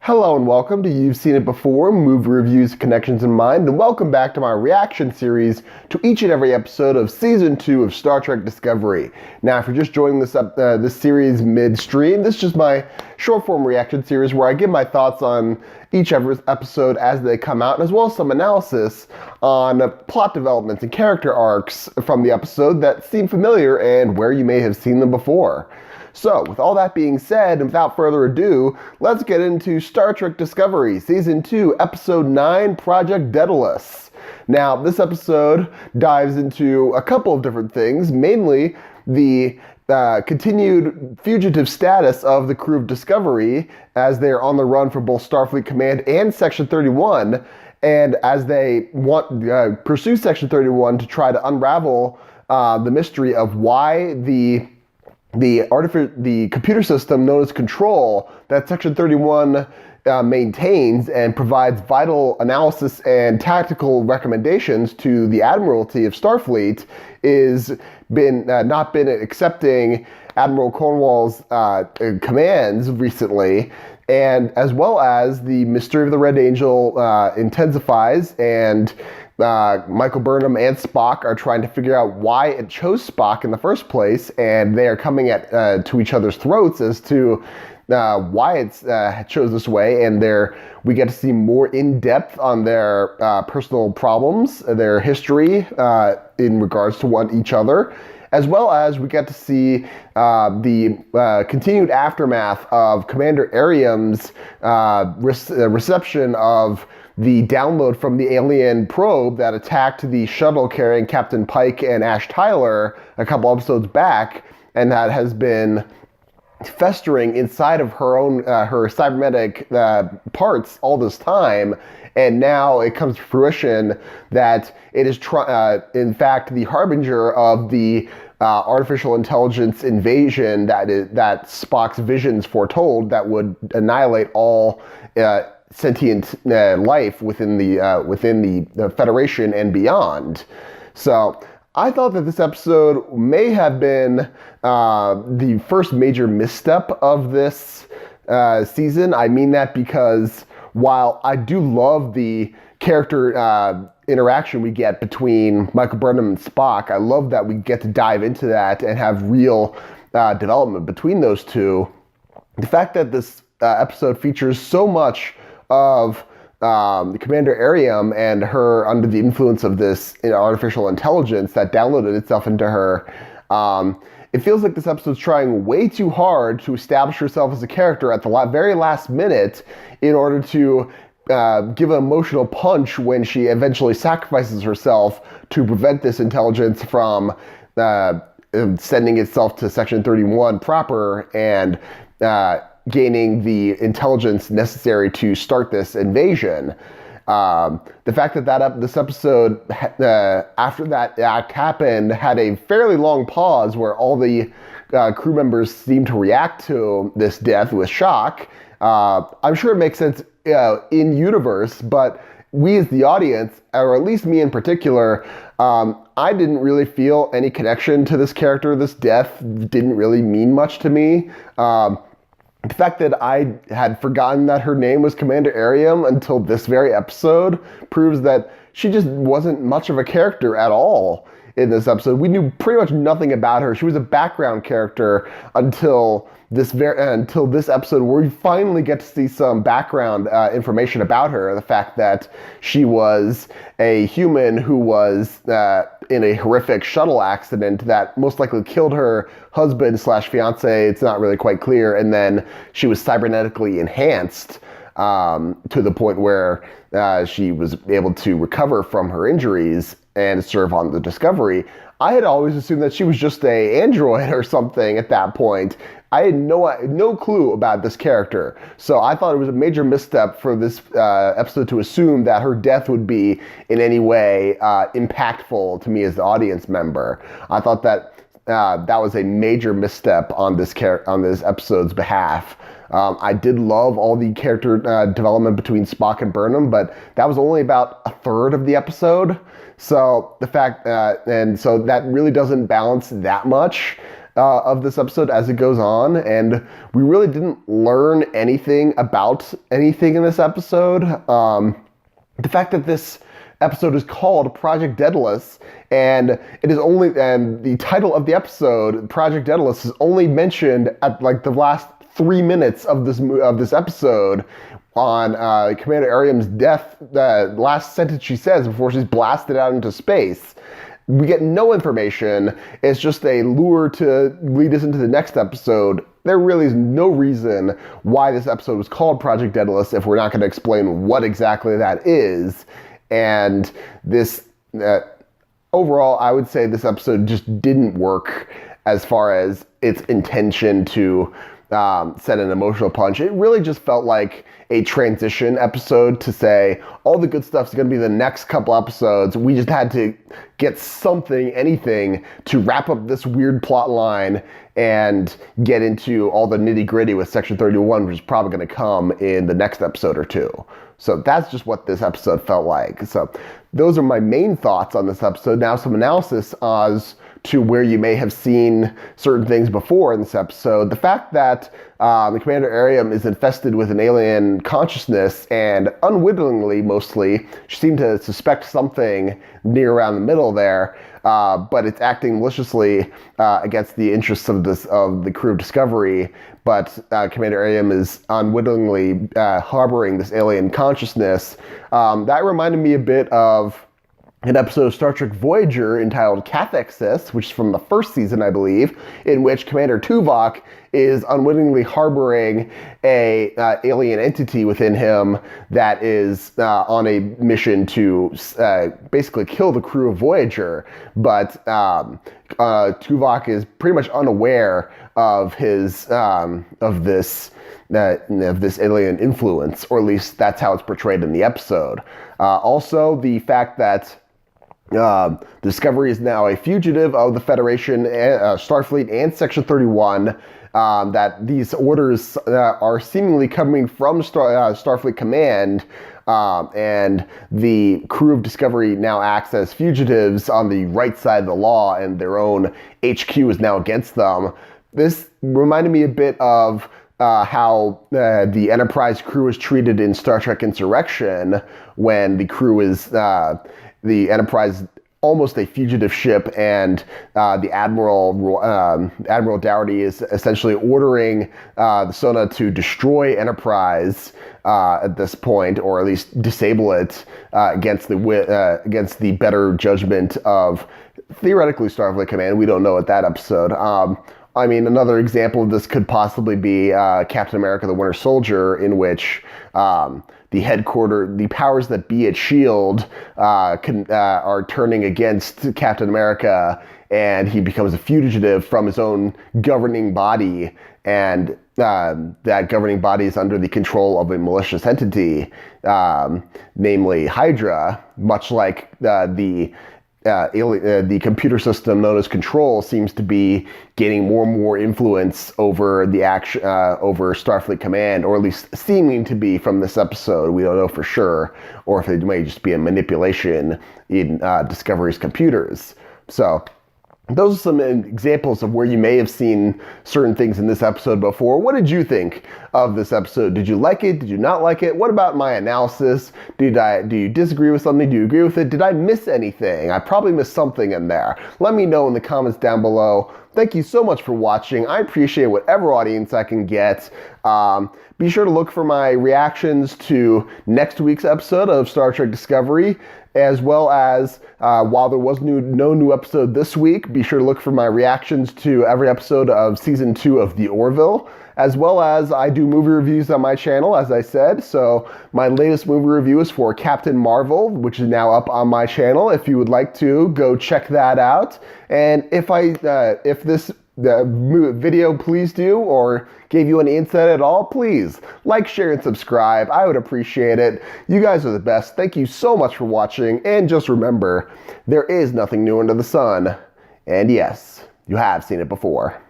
Hello and welcome to You've Seen It Before, Movie Reviews, Connections in Mind, and welcome back to my reaction series to each and every episode of Season 2 of Star Trek Discovery. Now, if you're just joining this series midstream, this is just my short-form reaction series where I give my thoughts on each episode as they come out, as well as some analysis on plot developments and character arcs from the episode that seem familiar and where you may have seen them before. So, with all that being said, and without further ado, let's get into Star Trek Discovery, Season 2, Episode 9, Project Daedalus. Now, this episode dives into a couple of different things, mainly the continued fugitive status of the crew of Discovery as they're on the run for both Starfleet Command and Section 31, and as they pursue Section 31 to try to unravel the mystery of why the computer system known as Control that Section 31 maintains and provides vital analysis and tactical recommendations to the Admiralty of Starfleet is not been accepting Admiral Cornwall's commands recently, and as well as the mystery of the Red Angel intensifies, and Michael Burnham and Spock are trying to figure out why it chose Spock in the first place, and they are coming to each other's throats as to why it's chose this way, and we get to see more in depth on their personal problems, their history in regards to each other, as well as we get to see the continued aftermath of Commander Ariam's reception of the download from the alien probe that attacked the shuttle carrying Captain Pike and Ash Tyler a couple episodes back, and that has been festering inside of her own her cybernetic parts all this time, and now it comes to fruition that it is in fact the harbinger of the artificial intelligence invasion that Spock's visions foretold that would annihilate all sentient life within the Federation and beyond. So I thought that this episode may have been the first major misstep of this season. I mean that because while I do love the character interaction we get between Michael Burnham and Spock, I love that we get to dive into that and have real development between those two. The fact that this episode features so much of Commander Ariam and her under the influence of this artificial intelligence that downloaded itself into her, it feels like this episode's trying way too hard to establish herself as a character at the very last minute in order to give an emotional punch when she eventually sacrifices herself to prevent this intelligence from sending itself to Section 31 proper and gaining the intelligence necessary to start this invasion. The fact that this episode, after that act happened, had a fairly long pause where all the crew members seemed to react to this death with shock. I'm sure it makes sense in universe, but we as the audience, or at least me in particular, I didn't really feel any connection to this character. This death didn't really mean much to me. The fact that I had forgotten that her name was Commander Ariam until this very episode proves that she just wasn't much of a character at all in this episode. We knew pretty much nothing about her. She was a background character until this episode, where we finally get to see some background information about her. The fact that she was a human who was in a horrific shuttle accident that most likely killed her husband/fiance. It's not really quite clear. And then she was cybernetically enhanced to the point where she was able to recover from her injuries and serve on the Discovery. I had always assumed that she was just an android or something at that point. I had no clue about this character. So I thought it was a major misstep for this episode to assume that her death would be in any way impactful to me as the audience member. I thought that that was a major misstep on this episode's behalf. I did love all the character development between Spock and Burnham, but that was only about a third of the episode. So the fact, and so that really doesn't balance that much. of this episode as it goes on, and we really didn't learn anything about anything in this episode. The fact that this episode is called Project Daedalus, and the title of the episode, Project Daedalus, is only mentioned at like the last 3 minutes of this episode on Commander Ariam's death. The last sentence she says before she's blasted out into space. We get no information. It's just a lure to lead us into the next episode. There really is no reason why this episode was called Project Daedalus if we're not going to explain what exactly that is. And this, overall, I would say this episode just didn't work as far as its intention to set an emotional punch. It really just felt like a transition episode to say all the good stuff's going to be the next couple episodes. We just had to get something, anything, to wrap up this weird plot line and get into all the nitty gritty with Section 31, which is probably going to come in the next episode or two. So that's just what this episode felt like. So those are my main thoughts on this episode. Now some analysis as to where you may have seen certain things before in this episode. The fact that the Commander Ariam is infested with an alien consciousness, and unwittingly mostly, she seemed to suspect something near around the middle there, but it's acting maliciously against the interests of the crew of Discovery. But Commander Ariam is unwittingly harboring this alien consciousness. That reminded me a bit of an episode of Star Trek Voyager entitled Cathexis, which is from the first season, I believe, in which Commander Tuvok is unwittingly harboring a alien entity within him that is on a mission to basically kill the crew of Voyager. But Tuvok is pretty much unaware of his of this alien influence, or at least that's how it's portrayed in the episode. Also, the fact that Discovery is now a fugitive of the Federation, Starfleet, and Section 31. That these orders are seemingly coming from Starfleet Command, and the crew of Discovery now acts as fugitives on the right side of the law, and their own HQ is now against them. This reminded me a bit of how the Enterprise crew is treated in Star Trek Insurrection, when the crew is the Enterprise almost a fugitive ship, and the Admiral Dougherty is essentially ordering the Sona to destroy Enterprise at this point, or at least disable it against the better judgment of theoretically Starfleet Command. We don't know at that episode. I mean, another example of this could possibly be Captain America: The Winter Soldier, in which the powers that be at S.H.I.E.L.D. Are turning against Captain America, and he becomes a fugitive from his own governing body, and that governing body is under the control of a malicious entity, namely Hydra, much like the computer system known as Control seems to be gaining more and more influence over the over Starfleet Command, or at least seeming to be from this episode. We don't know for sure, or if it may just be a manipulation in Discovery's computers. So those are some examples of where you may have seen certain things in this episode before. What did you think of this episode? Did you like it? Did you not like it? What about my analysis? Do you disagree with something? Do you agree with it? Did I miss anything? I probably missed something in there. Let me know in the comments down below. Thank you so much for watching. I appreciate whatever audience I can get. Be sure to look for my reactions to next week's episode of Star Trek Discovery, as well as while there was no new episode this week, be sure to look for my reactions to every episode of Season 2 of The Orville, as well as I do movie reviews on my channel, as I said. So my latest movie review is for Captain Marvel, which is now up on my channel. If you would like to, go check that out. And if this video pleased you or gave you any insight at all, please like, share, and subscribe. I would appreciate it. You guys are the best. Thank you so much for watching. And just remember, there is nothing new under the sun. And yes, you have seen it before.